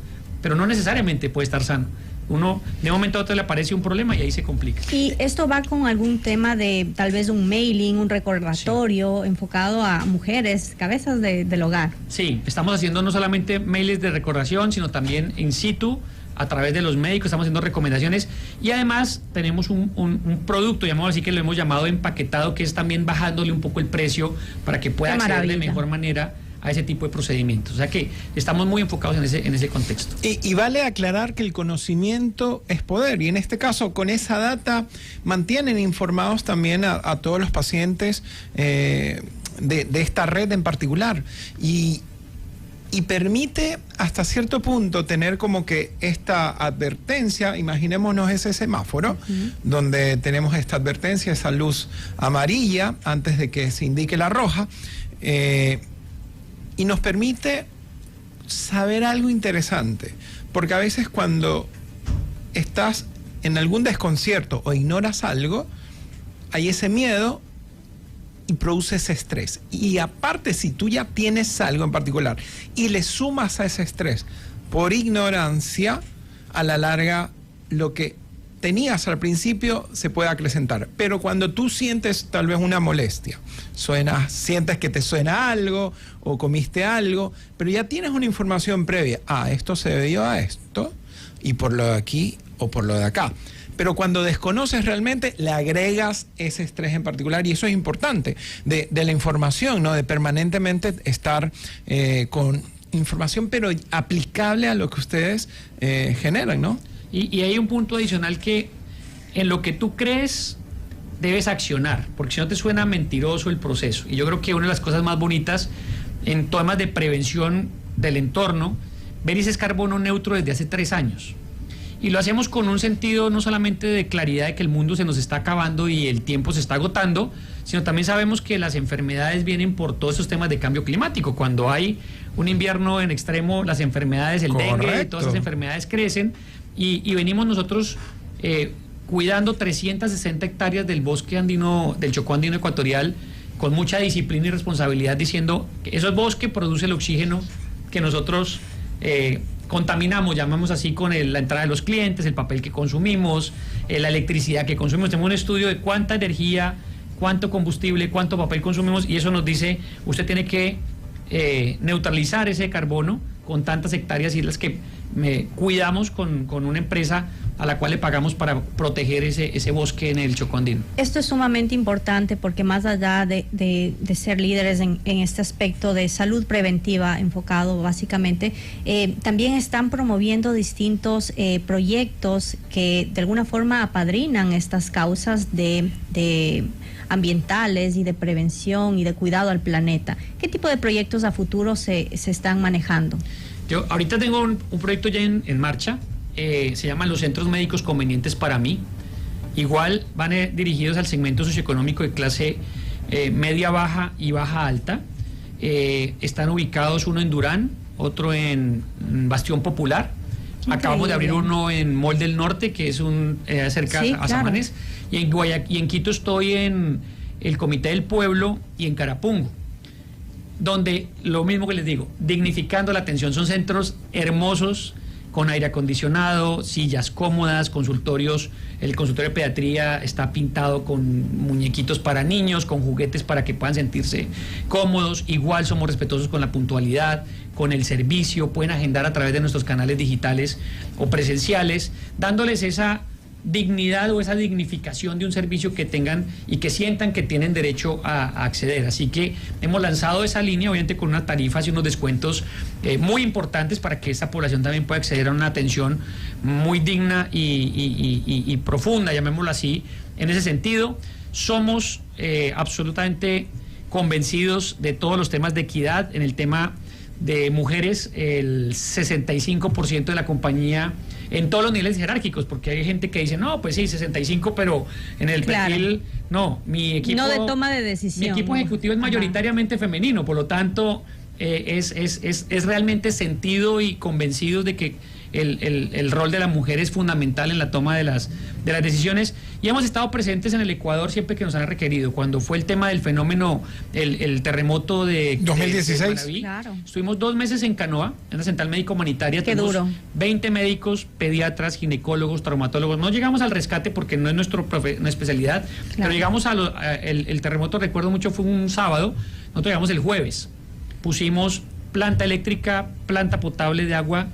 pero no necesariamente puede estar sano. Uno de un momento a otro le aparece un problema y ahí se complica. ¿Y esto va con algún tema de tal vez un mailing, un recordatorio, sí, enfocado a mujeres, cabezas del hogar? Sí, estamos haciendo no solamente mails de recordación, sino también in situ, a través de los médicos, estamos haciendo recomendaciones, y además tenemos un producto, llamado así, que lo hemos llamado empaquetado, que es también bajándole un poco el precio para que pueda acceder de mejor manera a ese tipo de procedimientos. O sea que estamos muy enfocados en ese contexto. Y vale aclarar que el conocimiento es poder, y en este caso con esa data mantienen informados también a todos los pacientes de esta red en particular, y permite hasta cierto punto tener como que esta advertencia. Imaginémonos ese semáforo, donde tenemos esta advertencia, esa luz amarilla antes de que se indique la roja, y nos permite saber algo interesante, porque a veces cuando estás en algún desconcierto o ignoras algo, hay ese miedo y produce ese estrés. Y aparte, si tú ya tienes algo en particular y le sumas a ese estrés por ignorancia, a la larga lo que tenías al principio se puede acrecentar. Pero cuando tú sientes tal vez una molestia, sientes que te suena algo o comiste algo, pero ya tienes una información previa, esto se debió a esto, y por lo de aquí o por lo de acá. Pero cuando desconoces realmente, le agregas ese estrés en particular, y eso es importante de la información, ¿no? De permanentemente estar con información, pero aplicable a lo que ustedes generan, ¿no? Y hay un punto adicional, que en lo que tú crees debes accionar, porque si no te suena mentiroso el proceso. Y yo creo que una de las cosas más bonitas en temas de prevención del entorno, Veris es carbono neutro desde hace 3 años. Y lo hacemos con un sentido no solamente de claridad de que el mundo se nos está acabando y el tiempo se está agotando, sino también sabemos que las enfermedades vienen por todos esos temas de cambio climático. Cuando hay un invierno en extremo, las enfermedades, el dengue, todas esas enfermedades crecen, y venimos nosotros cuidando 360 hectáreas del bosque andino, del Chocó andino ecuatorial, con mucha disciplina y responsabilidad, diciendo que esos bosques producen el oxígeno que nosotros contaminamos, llamamos así, con la entrada de los clientes, el papel que consumimos, la electricidad que consumimos. Tenemos un estudio de cuánta energía, cuánto combustible, cuánto papel consumimos, y eso nos dice, usted tiene que neutralizar ese carbono con tantas hectáreas, y las que cuidamos con una empresa a la cual le pagamos para proteger ese bosque en el Chocó andino. Esto es sumamente importante porque más allá de ser líderes en este aspecto de salud preventiva enfocado básicamente, también están promoviendo distintos proyectos que de alguna forma apadrinan estas causas de ambientales y de prevención y de cuidado al planeta. ¿Qué tipo de proyectos a futuro se están manejando? Yo ahorita tengo un proyecto ya en marcha, se llaman los centros médicos convenientes para mí. Igual van dirigidos al segmento socioeconómico de clase media baja y baja alta. Están ubicados uno en Durán, otro en Bastión Popular. Increíble. Acabamos de abrir uno en Mall del Norte, que es cerca a Samanes, y en Quito estoy en el Comité del Pueblo y en Carapungo, donde lo mismo que les digo, dignificando la atención. Son centros hermosos, con aire acondicionado, sillas cómodas, consultorios. El consultorio de pediatría está pintado con muñequitos para niños, con juguetes para que puedan sentirse cómodos. Igual somos respetuosos con la puntualidad, con el servicio. Pueden agendar a través de nuestros canales digitales o presenciales, dándoles esa dignidad o esa dignificación de un servicio que tengan y que sientan que tienen derecho a acceder. Así que hemos lanzado esa línea, obviamente con unas tarifas y unos descuentos muy importantes para que esta población también pueda acceder a una atención muy digna y profunda, llamémoslo así. En ese sentido, somos absolutamente convencidos de todos los temas de equidad. En el tema de mujeres, el 65% de la compañía, en todos los niveles jerárquicos, porque hay gente que dice, no, pues sí, 65, pero en el perfil, no, mi equipo... No de toma de decisión. Mi equipo ejecutivo es mayoritariamente femenino, por lo tanto, es realmente sentido y convencidos de que el rol de la mujer es fundamental en la toma de las decisiones, y hemos estado presentes en el Ecuador siempre que nos han requerido. Cuando fue el tema del fenómeno, el terremoto de 2016, de Maraví, claro. Estuvimos 2 meses en Canoa, en la Central Médico Humanitaria. Qué duro. 20 médicos, pediatras, ginecólogos, traumatólogos. No llegamos al rescate porque no es nuestra especialidad, claro. Pero llegamos el terremoto, recuerdo mucho, fue un sábado. Nosotros llegamos el jueves, pusimos planta eléctrica, planta potable de agua,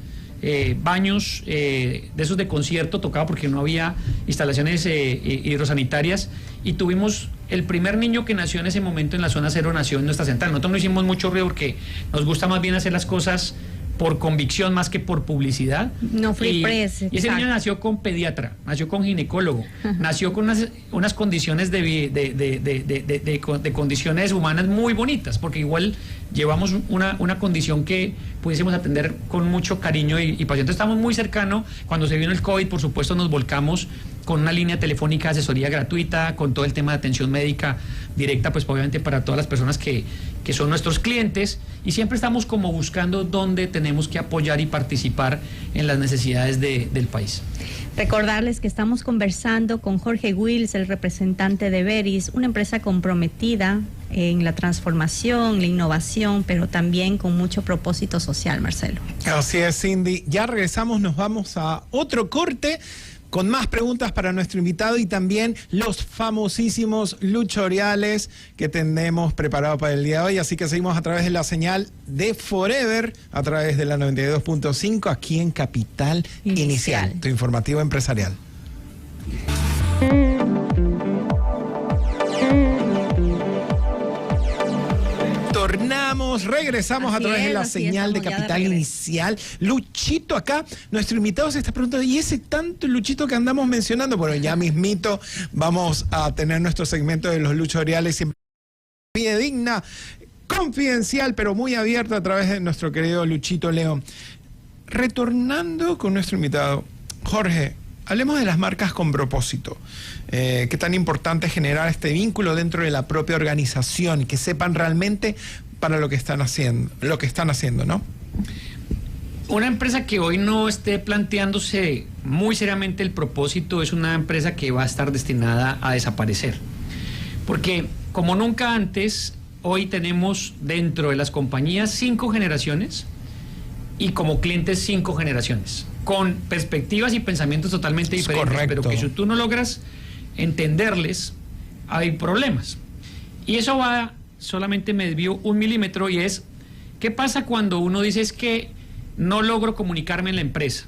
baños de esos de concierto, tocaba porque no había instalaciones hidrosanitarias, y tuvimos el primer niño que nació en ese momento en la zona cero, nació en nuestra central. Nosotros no hicimos mucho ruido porque nos gusta más bien hacer las cosas por convicción más que por publicidad. No free press. Y ese niño nació con pediatra, nació con ginecólogo, nació con unas condiciones de condiciones humanas muy bonitas, porque igual llevamos una condición que pudiésemos atender con mucho cariño y pasión. Estamos muy cercanos. Cuando se vino el COVID, por supuesto, nos volcamos con una línea telefónica de asesoría gratuita, con todo el tema de atención médica directa, pues obviamente para todas las personas que son nuestros clientes, y siempre estamos como buscando dónde tenemos que apoyar y participar en las necesidades del país. Recordarles que estamos conversando con Jorge Wills, el representante de Veris, una empresa comprometida en la transformación, la innovación, pero también con mucho propósito social, Marcelo. Así es, Cindy. Ya regresamos, nos vamos a otro corte con más preguntas para nuestro invitado y también los famosísimos luchoriales que tenemos preparado para el día de hoy. Así que seguimos a través de la señal de Forever, a través de la 92.5, aquí en Capital Inicial, tu informativo empresarial. Regresamos a través de la señal de Capital Inicial. Luchito acá, nuestro invitado se está preguntando, ¿y ese tanto Luchito que andamos mencionando? Bueno, ya mismito vamos a tener nuestro segmento de los luchoriales, siempre digna, confidencial, pero muy abierto a través de nuestro querido Luchito León. Retornando con nuestro invitado, Jorge, hablemos de las marcas con propósito. Qué tan importante es generar este vínculo dentro de la propia organización, que sepan realmente para lo que están haciendo, ¿no? Una empresa que hoy no esté planteándose muy seriamente el propósito es una empresa que va a estar destinada a desaparecer. Porque como nunca antes, hoy tenemos dentro de las compañías 5 generaciones y como clientes 5 generaciones, con perspectivas y pensamientos totalmente diferentes, pero que si tú no logras entenderles, hay problemas. Y eso va, solamente me desvío 1 milímetro, y es, ¿qué pasa cuando uno dice es que no logro comunicarme en la empresa?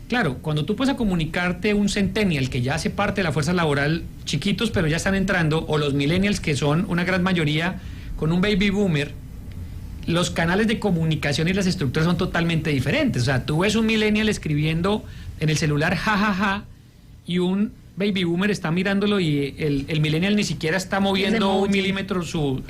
Claro, cuando tú puedes comunicarte un centennial que ya hace parte de la fuerza laboral, chiquitos pero ya están entrando, o los millennials que son una gran mayoría con un baby boomer, los canales de comunicación y las estructuras son totalmente diferentes. O sea, tú ves un millennial escribiendo en el celular jajaja y un baby boomer está mirándolo y el millennial ni siquiera está moviendo 1 milímetro su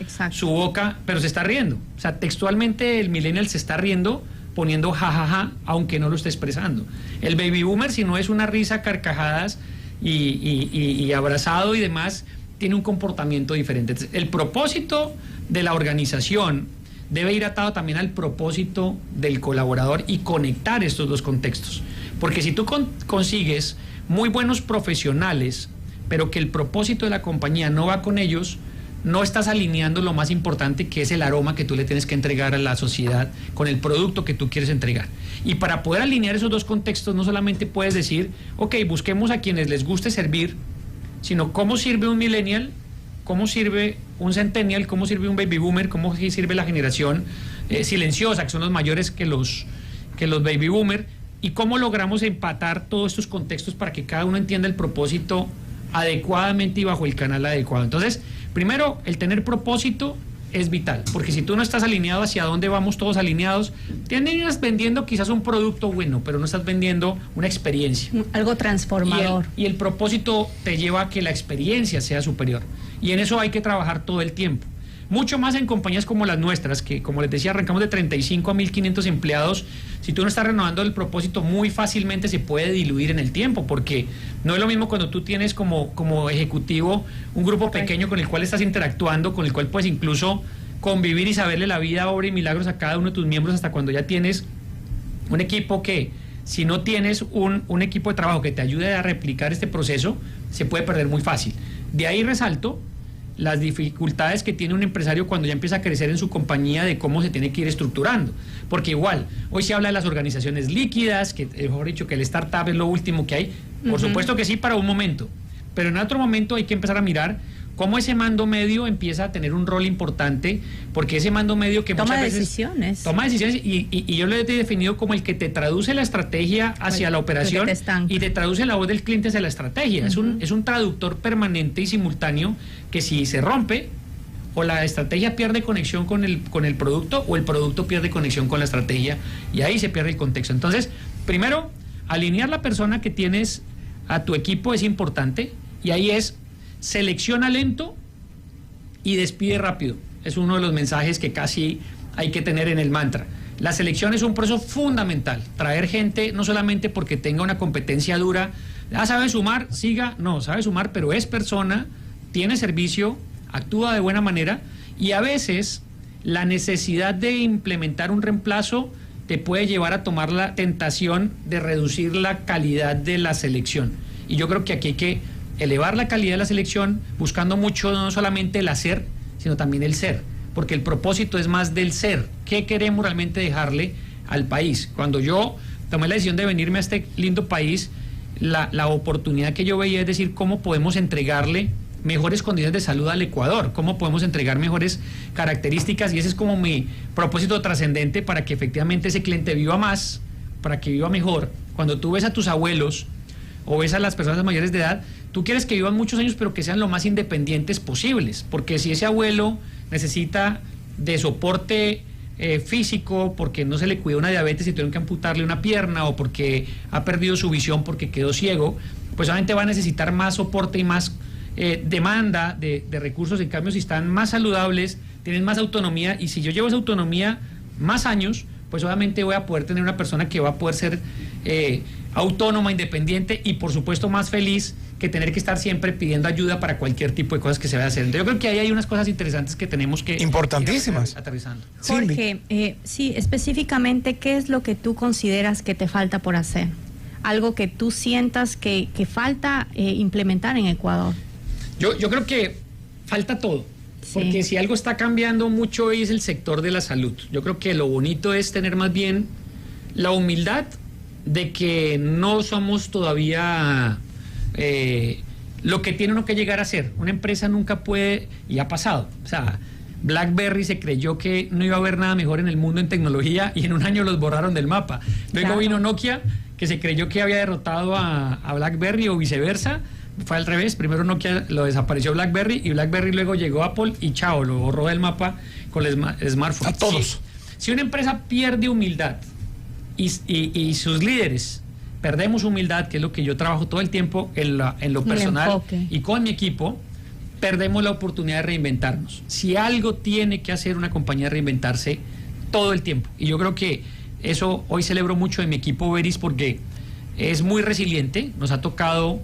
boca, pero se está riendo. O sea, textualmente el millennial se está riendo poniendo jajaja, aunque no lo esté expresando. El baby boomer, si no es una risa, carcajadas y abrazado y demás, tiene un comportamiento diferente. Entonces, el propósito de la organización debe ir atado también al propósito del colaborador y conectar estos dos contextos. Porque si tú consigues muy buenos profesionales, pero que el propósito de la compañía no va con ellos, no estás alineando lo más importante, que es el aroma que tú le tienes que entregar a la sociedad con el producto que tú quieres entregar. Y para poder alinear esos dos contextos, no solamente puedes decir, ok, busquemos a quienes les guste servir, sino cómo sirve un millennial, cómo sirve un centennial, cómo sirve un baby boomer, cómo sirve la generación silenciosa, que son los mayores que los baby boomer, y cómo logramos empatar todos estos contextos para que cada uno entienda el propósito adecuadamente y bajo el canal adecuado. Entonces, primero, el tener propósito es vital, porque si tú no estás alineado hacia dónde vamos todos alineados, tienes vendiendo quizás un producto bueno, pero no estás vendiendo una experiencia. Algo transformador. Y el propósito te lleva a que la experiencia sea superior. Y en eso hay que trabajar todo el tiempo. Mucho más en compañías como las nuestras, que como les decía, arrancamos de 35 a 1.500 empleados. Si tú no estás renovando el propósito, muy fácilmente se puede diluir en el tiempo, porque no es lo mismo cuando tú tienes como ejecutivo un grupo pequeño con el cual estás interactuando, con el cual puedes incluso convivir y saberle la vida, obra y milagros a cada uno de tus miembros, hasta cuando ya tienes un equipo que, si no tienes un equipo de trabajo que te ayude a replicar este proceso, se puede perder muy fácil. De ahí resalto las dificultades que tiene un empresario cuando ya empieza a crecer en su compañía, de cómo se tiene que ir estructurando. Porque igual, hoy se habla de las organizaciones líquidas, que mejor dicho, que el startup es lo último que hay. Por supuesto que sí, para un momento. Pero en otro momento hay que empezar a mirar cómo ese mando medio empieza a tener un rol importante, porque ese mando medio que muchas veces toma decisiones y yo lo he definido como el que te traduce la estrategia hacia la operación y te traduce la voz del cliente hacia la estrategia. Es un traductor permanente y simultáneo, que si se rompe, o la estrategia pierde conexión con el producto, o el producto pierde conexión con la estrategia, y ahí se pierde el contexto. Entonces, primero, alinear la persona que tienes a tu equipo es importante, y ahí es: selecciona lento y despide rápido. Es uno de los mensajes que casi hay que tener en el mantra. La selección es un proceso fundamental. Traer gente no solamente porque tenga una competencia dura, sabe sumar, siga, no, sabe sumar, pero es persona, tiene servicio, actúa de buena manera, y a veces la necesidad de implementar un reemplazo te puede llevar a tomar la tentación de reducir la calidad de la selección. Y yo creo que aquí hay que elevar la calidad de la selección, buscando mucho no solamente el hacer, sino también el ser, porque el propósito es más del ser. ¿Qué queremos realmente dejarle al país? Cuando yo tomé la decisión de venirme a este lindo país, la oportunidad que yo veía es decir, cómo podemos entregarle mejores condiciones de salud al Ecuador, cómo podemos entregar mejores características, y ese es como mi propósito trascendente, para que efectivamente ese cliente viva más, para que viva mejor. Cuando tú ves a tus abuelos o ves a las personas mayores de edad, tú quieres que vivan muchos años, pero que sean lo más independientes posibles, porque si ese abuelo necesita de soporte físico, porque no se le cuida una diabetes y tuvieron que amputarle una pierna, o porque ha perdido su visión porque quedó ciego, pues obviamente va a necesitar más soporte y más demanda de recursos. En cambio, si están más saludables, tienen más autonomía, y si yo llevo esa autonomía más años, pues obviamente voy a poder tener una persona que va a poder ser autónoma, independiente, y por supuesto más feliz que tener que estar siempre pidiendo ayuda para cualquier tipo de cosas que se vaya a hacer. Entonces, yo creo que ahí hay unas cosas interesantes que tenemos que importantísimas ir aterrizando. Jorge, sí, específicamente, ¿qué es lo que tú consideras que te falta por hacer? Algo que tú sientas que falta implementar en Ecuador. Yo creo que falta todo, porque si algo está cambiando mucho hoy es el sector de la salud. Yo creo que lo bonito es tener más bien la humildad de que no somos todavía lo que tiene uno que llegar a ser. Una empresa nunca puede, y ha pasado, o sea, BlackBerry se creyó que no iba a haber nada mejor en el mundo en tecnología y en un año los borraron del mapa. Luego vino Nokia, que se creyó que había derrotado a BlackBerry o viceversa. Fue al revés, primero Nokia lo desapareció BlackBerry y BlackBerry luego llegó Apple y chao, lo borró del mapa con el smartphone. A todos. Si una empresa pierde humildad y sus líderes perdemos humildad, que es lo que yo trabajo todo el tiempo en lo personal y con mi equipo, perdemos la oportunidad de reinventarnos. Si algo tiene que hacer una compañía, reinventarse todo el tiempo. Y yo creo que eso hoy celebro mucho en mi equipo Veris porque es muy resiliente, nos ha tocado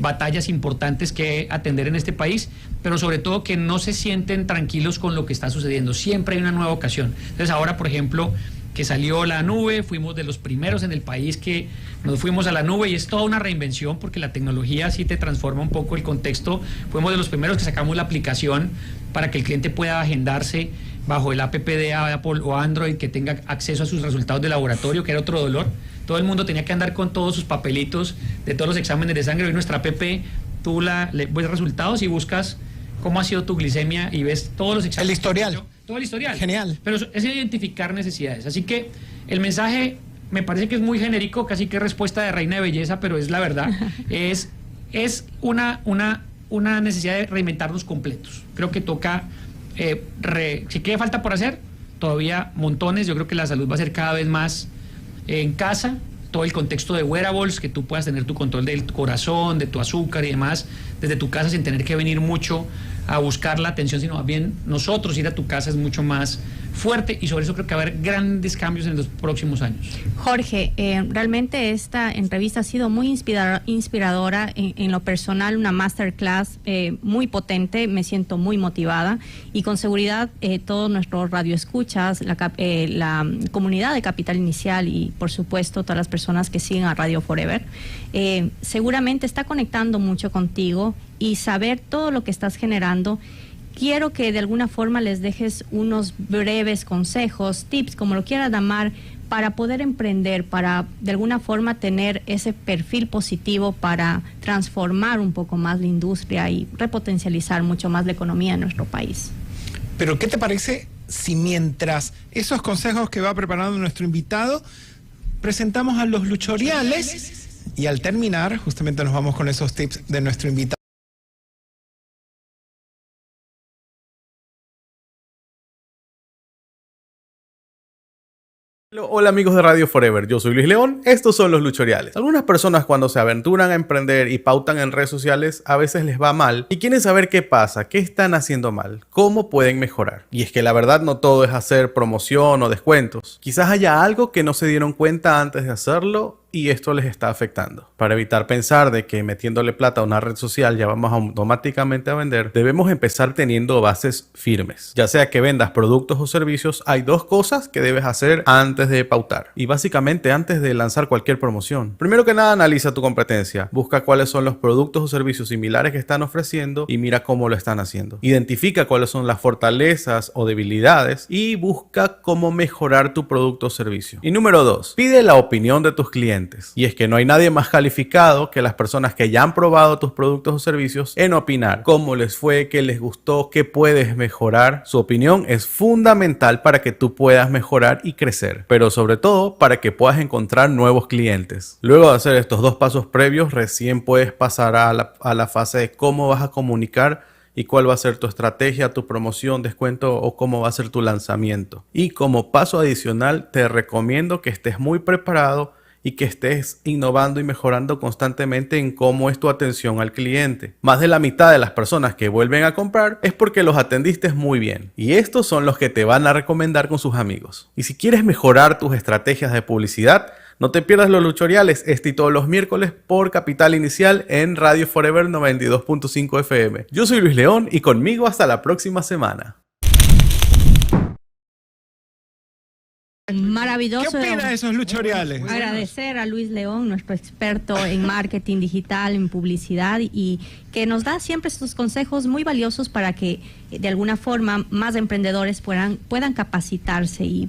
batallas importantes que atender en este país, pero sobre todo que no se sienten tranquilos con lo que está sucediendo. Siempre hay una nueva ocasión. Entonces ahora, por ejemplo, que salió la nube, fuimos de los primeros en el país que nos fuimos a la nube y es toda una reinvención porque la tecnología sí te transforma un poco el contexto. Fuimos de los primeros que sacamos la aplicación para que el cliente pueda agendarse bajo el app de Apple o Android, que tenga acceso a sus resultados de laboratorio, que era otro dolor. Todo el mundo tenía que andar con todos sus papelitos de todos los exámenes de sangre. Hoy nuestra app, tú le ves resultados y buscas cómo ha sido tu glicemia y ves todos los exámenes. El historial. Todo el historial. Genial. Pero es identificar necesidades. Así que el mensaje me parece que es muy genérico, casi que respuesta de reina de belleza, pero es la verdad. es una necesidad de reinventarnos completos. Creo que toca, si queda falta por hacer, todavía montones. Yo creo que la salud va a ser cada vez más en casa. Todo el contexto de wearables, que tú puedas tener tu control del corazón, de tu azúcar y demás, desde tu casa sin tener que venir mucho a buscar la atención, sino más bien nosotros ir a tu casa es mucho más fuerte y sobre eso creo que va a haber grandes cambios en los próximos años. Jorge, realmente esta entrevista ha sido muy inspiradora en lo personal, una masterclass muy potente, me siento muy motivada y con seguridad todos nuestros radioescuchas, la comunidad de Capital Inicial y por supuesto todas las personas que siguen a Radio Forever, seguramente está conectando mucho contigo y saber todo lo que estás generando. Quiero que de alguna forma les dejes unos breves consejos, tips, como lo quieras llamar, para poder emprender, para de alguna forma tener ese perfil positivo para transformar un poco más la industria y repotencializar mucho más la economía en nuestro país. Pero ¿qué te parece si mientras esos consejos que va preparando nuestro invitado, presentamos a los luchoriales y al terminar justamente nos vamos con esos tips de nuestro invitado? Hola amigos de Radio Forever, yo soy Luis León, estos son los luchoriales. Algunas personas cuando se aventuran a emprender y pautan en redes sociales a veces les va mal y quieren saber qué pasa, qué están haciendo mal, cómo pueden mejorar. Y es que la verdad no todo es hacer promoción o descuentos. Quizás haya algo que no se dieron cuenta antes de hacerlo y esto les está afectando. Para evitar pensar de que metiéndole plata a una red social ya vamos automáticamente a vender, debemos empezar teniendo bases firmes. Ya sea que vendas productos o servicios, hay dos cosas que debes hacer antes de pautar. Y básicamente antes de lanzar cualquier promoción. Primero que nada, analiza tu competencia. Busca cuáles son los productos o servicios similares que están ofreciendo y mira cómo lo están haciendo. Identifica cuáles son las fortalezas o debilidades y busca cómo mejorar tu producto o servicio. Y número 2, pide la opinión de tus clientes. Y es que no hay nadie más calificado que las personas que ya han probado tus productos o servicios en opinar cómo les fue, qué les gustó, qué puedes mejorar. Su opinión es fundamental para que tú puedas mejorar y crecer, pero sobre todo para que puedas encontrar nuevos clientes. Luego de hacer estos dos pasos previos, recién puedes pasar a la fase de cómo vas a comunicar y cuál va a ser tu estrategia, tu promoción, descuento o cómo va a ser tu lanzamiento. Y como paso adicional, te recomiendo que estés muy preparado y que estés innovando y mejorando constantemente en cómo es tu atención al cliente. Más de la mitad de las personas que vuelven a comprar es porque los atendiste muy bien. Y estos son los que te van a recomendar con sus amigos. Y si quieres mejorar tus estrategias de publicidad, no te pierdas los luchoriales este y todos los miércoles por Capital Inicial en Radio Forever 92.5 FM. Yo soy Luis León y conmigo hasta la próxima semana. Maravilloso. ¿Qué opina de esos luchoriales? Agradecer a Luis León, nuestro experto en marketing digital, en publicidad, y que nos da siempre estos consejos muy valiosos para que de alguna forma más emprendedores puedan capacitarse y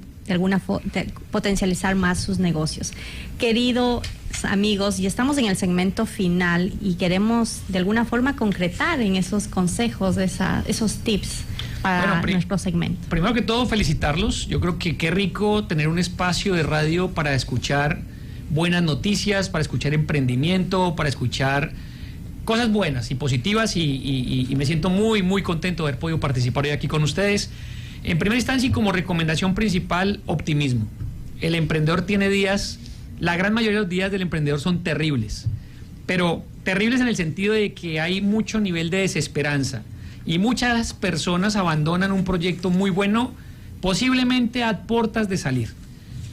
potencializar más sus negocios. Queridos amigos, y estamos en el segmento final y queremos de alguna forma concretar en esos consejos, esos tips para nuestro segmento. Primero que todo, felicitarlos. Yo creo que qué rico tener un espacio de radio para escuchar buenas noticias, para escuchar emprendimiento, para escuchar cosas buenas y positivas, y me siento muy, muy contento de haber podido participar hoy aquí con ustedes. En primera instancia y como recomendación principal, optimismo. El emprendedor tiene días, la gran mayoría de los días del emprendedor son terribles, pero terribles en el sentido de que hay mucho nivel de desesperanza y muchas personas abandonan un proyecto muy bueno, posiblemente a puertas de salir.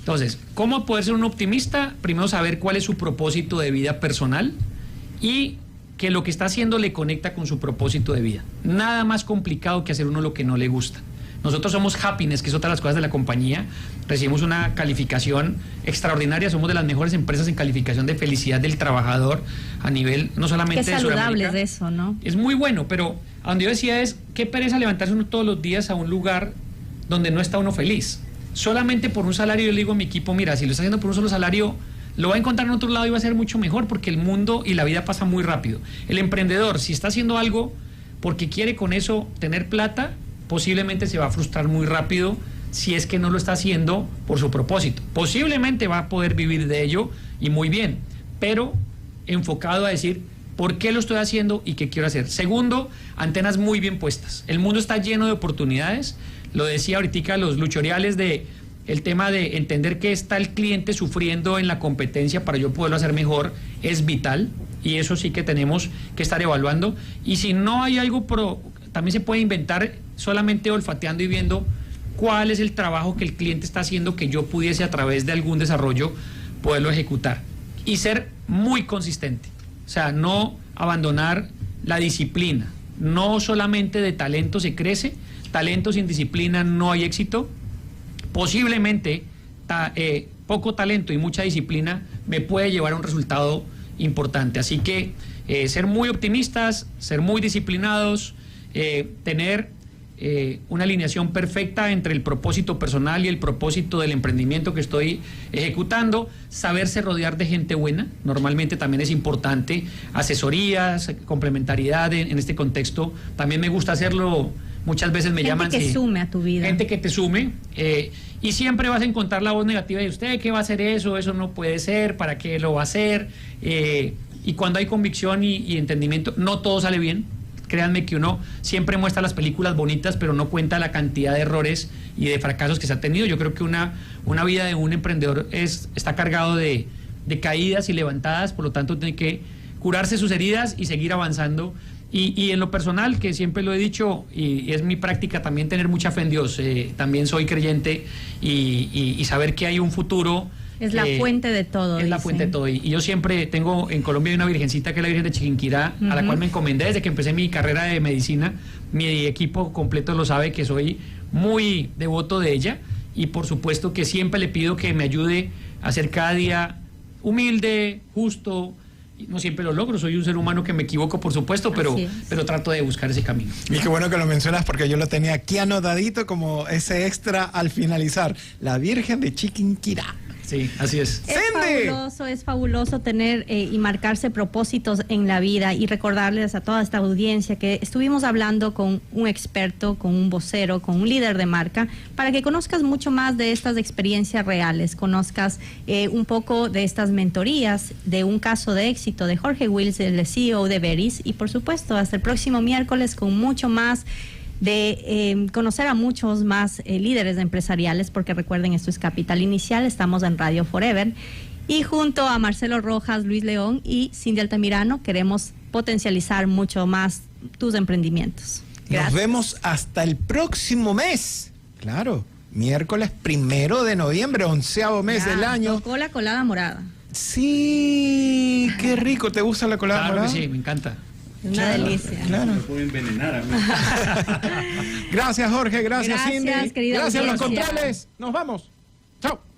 Entonces, ¿cómo poder ser un optimista? Primero, saber cuál es su propósito de vida personal y que lo que está haciendo le conecta con su propósito de vida. Nada más complicado que hacer uno lo que no le gusta. Nosotros somos Happiness, que es otra de las cosas de la compañía. Recibimos una calificación extraordinaria. Somos de las mejores empresas en calificación de felicidad del trabajador a nivel no solamente de Sudamérica. Qué saludable es eso, ¿no? Es muy bueno, pero a donde yo decía es, qué pereza levantarse uno todos los días a un lugar donde no está uno feliz. Solamente por un salario. Yo le digo a mi equipo, mira, si lo está haciendo por un solo salario, lo va a encontrar en otro lado y va a ser mucho mejor, porque el mundo y la vida pasa muy rápido. El emprendedor, si está haciendo algo porque quiere con eso tener plata, posiblemente se va a frustrar muy rápido si es que no lo está haciendo por su propósito. Posiblemente va a poder vivir de ello y muy bien, pero enfocado a decir por qué lo estoy haciendo y qué quiero hacer. Segundo, antenas muy bien puestas. El mundo está lleno de oportunidades. Lo decía ahorita los luchoriales de el tema de entender que está el cliente sufriendo en la competencia para yo poderlo hacer mejor es vital, y eso sí que tenemos que estar evaluando. Y si no hay algo también se puede inventar solamente olfateando y viendo cuál es el trabajo que el cliente está haciendo que yo pudiese a través de algún desarrollo poderlo ejecutar. Y ser muy consistente, o sea, no abandonar la disciplina. No solamente de talento se crece, talento sin disciplina no hay éxito. Posiblemente poco talento y mucha disciplina me puede llevar a un resultado importante. Así que ser muy optimistas, ser muy disciplinados, tener una alineación perfecta entre el propósito personal y el propósito del emprendimiento que estoy ejecutando, saberse rodear de gente buena, normalmente también es importante, asesorías, complementariedad en este contexto, también me gusta hacerlo. Muchas veces me llaman... Gente que sume a tu vida. Gente que te sume. Y siempre vas a encontrar la voz negativa de usted, ¿qué va a hacer eso? Eso no puede ser, ¿para qué lo va a hacer? Y cuando hay convicción y entendimiento, no todo sale bien. Créanme que uno siempre muestra las películas bonitas, pero no cuenta la cantidad de errores y de fracasos que se ha tenido. Yo creo que una vida de un emprendedor está cargado de caídas y levantadas, por lo tanto tiene que curarse sus heridas y seguir avanzando. Y en lo personal, que siempre lo he dicho, y es mi práctica también tener mucha fe en Dios, también soy creyente y saber que hay un futuro. Es la fuente de todo. Es la fuente de todo. Y yo siempre tengo, en Colombia hay una virgencita que es la Virgen de Chiquinquirá, a la cual me encomendé desde que empecé mi carrera de medicina. Mi equipo completo lo sabe que soy muy devoto de ella, y por supuesto que siempre le pido que me ayude a ser cada día humilde, justo. No siempre lo logro, soy un ser humano que me equivoco, por supuesto, pero trato de buscar ese camino. Y qué bueno que lo mencionas, porque yo lo tenía aquí anotadito como ese extra al finalizar. La Virgen de Chiquinquirá. Sí, así es. Es fabuloso tener y marcarse propósitos en la vida, y recordarles a toda esta audiencia que estuvimos hablando con un experto, con un vocero, con un líder de marca, para que conozcas mucho más de estas experiencias reales, conozcas un poco de estas mentorías, de un caso de éxito de Jorge Wills, el CEO de Veris, y por supuesto hasta el próximo miércoles con mucho más de conocer a muchos más líderes empresariales, porque recuerden, esto es Capital Inicial, estamos en Radio Forever, y junto a Marcelo Rojas, Luis León y Cindy Altamirano queremos potencializar mucho más tus emprendimientos. Gracias. Nos vemos hasta el próximo mes. Claro, miércoles 1 de noviembre, 11º mes del año. Tocó la colada morada. Sí, qué rico. ¿Te gusta la colada morada? Claro que sí, me encanta. Es una delicia. Claro. Me puedo envenenar a mí. Gracias, Jorge. Gracias, Cindy. Gracias, querida Gracias, audiencia. los controles. Nos vamos. Chao.